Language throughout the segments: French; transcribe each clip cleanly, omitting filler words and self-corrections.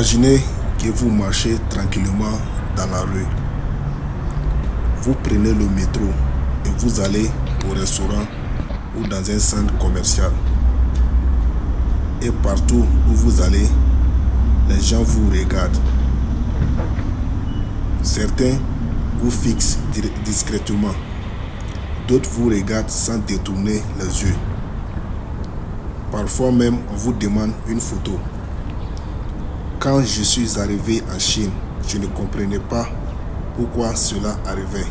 Imaginez que vous marchez tranquillement dans la rue. Vous prenez le métro et vous allez au restaurant ou dans un centre commercial. Et partout où vous allez, les gens vous regardent. Certains vous fixent discrètement. D'autres vous regardent sans détourner les yeux. Parfois même, on vous demande une photo. Quand je suis arrivé en Chine, je ne comprenais pas pourquoi cela arrivait.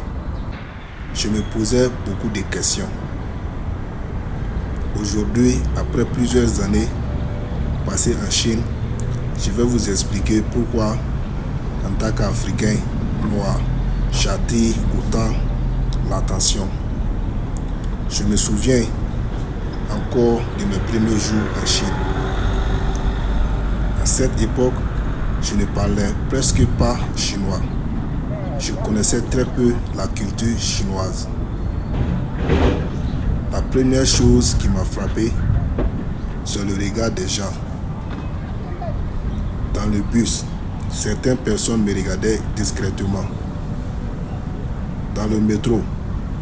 Je me posais beaucoup de questions. Aujourd'hui, après plusieurs années passées en Chine, je vais vous expliquer pourquoi, en tant qu'Africain noir, j'attire autant l'attention. Je me souviens encore de mes premiers jours en Chine. À cette époque, je ne parlais presque pas chinois. Je connaissais très peu la culture chinoise. La première chose qui m'a frappé, c'est le regard des gens. Dans le bus, certaines personnes me regardaient discrètement. Dans le métro,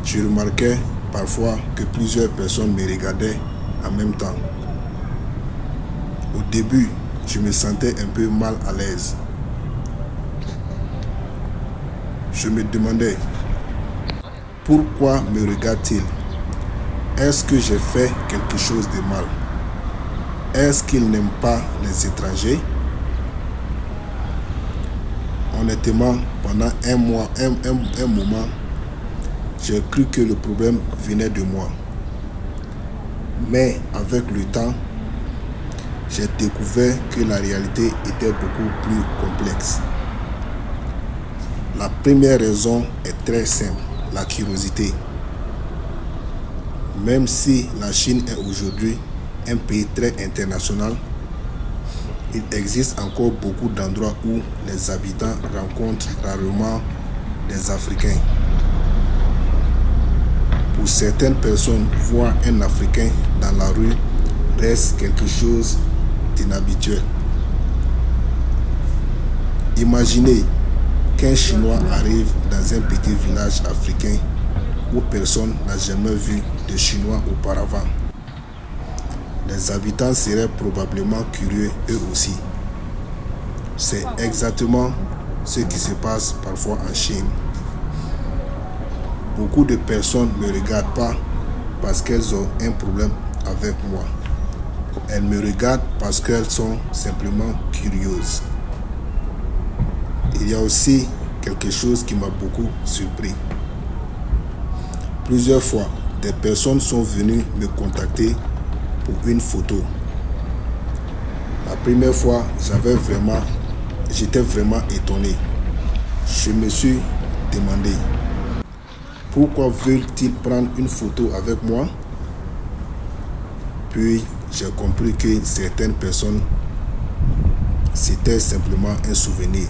je remarquais parfois que plusieurs personnes me regardaient en même temps. Au début, je me sentais un peu mal à l'aise. Je me demandais, pourquoi me regardent-ils? Est-ce que j'ai fait quelque chose de mal? Est-ce qu'ils n'aiment pas les étrangers? Honnêtement, pendant un moment, j'ai cru que le problème venait de moi. Mais avec le temps, j'ai découvert que la réalité était beaucoup plus complexe. La première raison est très simple, la curiosité. Même si la Chine est aujourd'hui un pays très international, il existe encore beaucoup d'endroits où les habitants rencontrent rarement des Africains. Pour certaines personnes, voir un Africain dans la rue reste quelque chose d'inhabituel. Imaginez qu'un Chinois arrive dans un petit village africain où personne n'a jamais vu de Chinois auparavant. Les habitants seraient probablement curieux eux aussi. C'est exactement ce qui se passe parfois en Chine. Beaucoup de personnes ne me regardent pas parce qu'elles ont un problème avec moi. Elles me regardent parce qu'elles sont simplement curieuses. Il y a aussi quelque chose qui m'a beaucoup surpris. Plusieurs fois, des personnes sont venues me contacter pour une photo. La première fois, j'étais vraiment étonné. Je me suis demandé, pourquoi veulent-ils prendre une photo avec moi? Puis, j'ai compris que certaines personnes, c'était simplement un souvenir.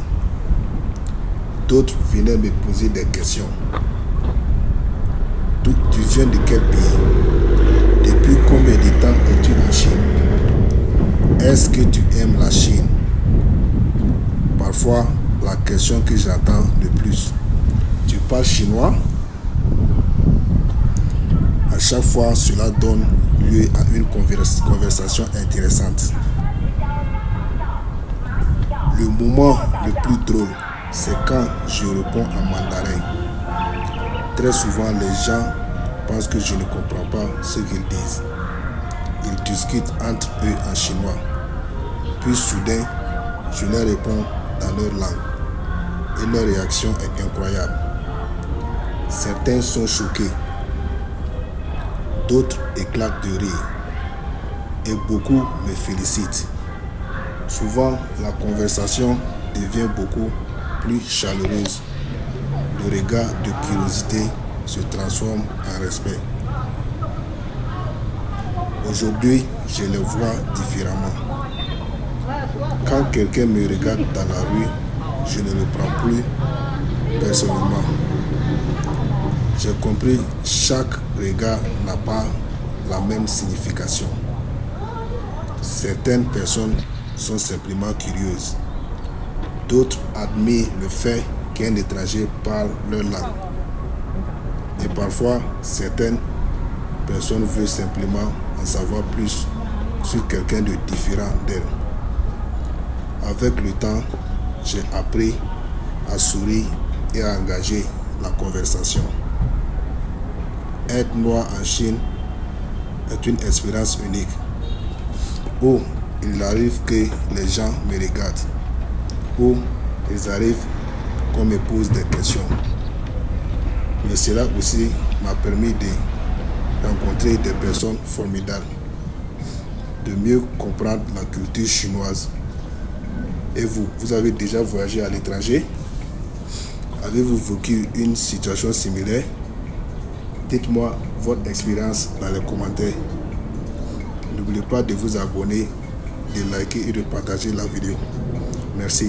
D'autres venaient me poser des questions. Tu viens de quel pays? Depuis combien de temps es-tu en Chine? Est-ce que tu aimes la Chine? Parfois, la question que j'entends le plus, tu parles chinois? À chaque fois, cela donne lieu à une conversation intéressante. Le moment le plus drôle, c'est quand je réponds en mandarin. Très souvent, les gens pensent que je ne comprends pas ce qu'ils disent. Ils discutent entre eux en chinois. Puis soudain, je leur réponds dans leur langue. Et leur réaction est incroyable. Certains sont choqués. D'autres éclatent de rire. Et beaucoup me félicitent. Souvent, la conversation devient beaucoup plus chaleureuse. Le regard de curiosité se transforme en respect. Aujourd'hui, je les vois différemment. Quand quelqu'un me regarde dans la rue, je ne le prends plus personnellement. J'ai compris, chaque regard n'a pas la même signification. Certaines personnes sont simplement curieuses D'autres admirent le fait qu'un étranger parle leur langue. Et parfois, certaines personnes veulent simplement en savoir plus sur quelqu'un de différent d'elles. Avec le temps, j'ai appris à sourire et à engager la conversation. Être noir en Chine est une expérience unique. Où il arrive que les gens me regardent, où ils arrivent qu'on me pose des questions. Mais cela aussi m'a permis de rencontrer des personnes formidables, de mieux comprendre la culture chinoise. Et vous avez déjà voyagé à l'étranger? Avez-vous vécu une situation similaire? Dites-moi votre expérience dans les commentaires. N'oubliez pas de vous abonner, de liker et de partager la vidéo. Merci.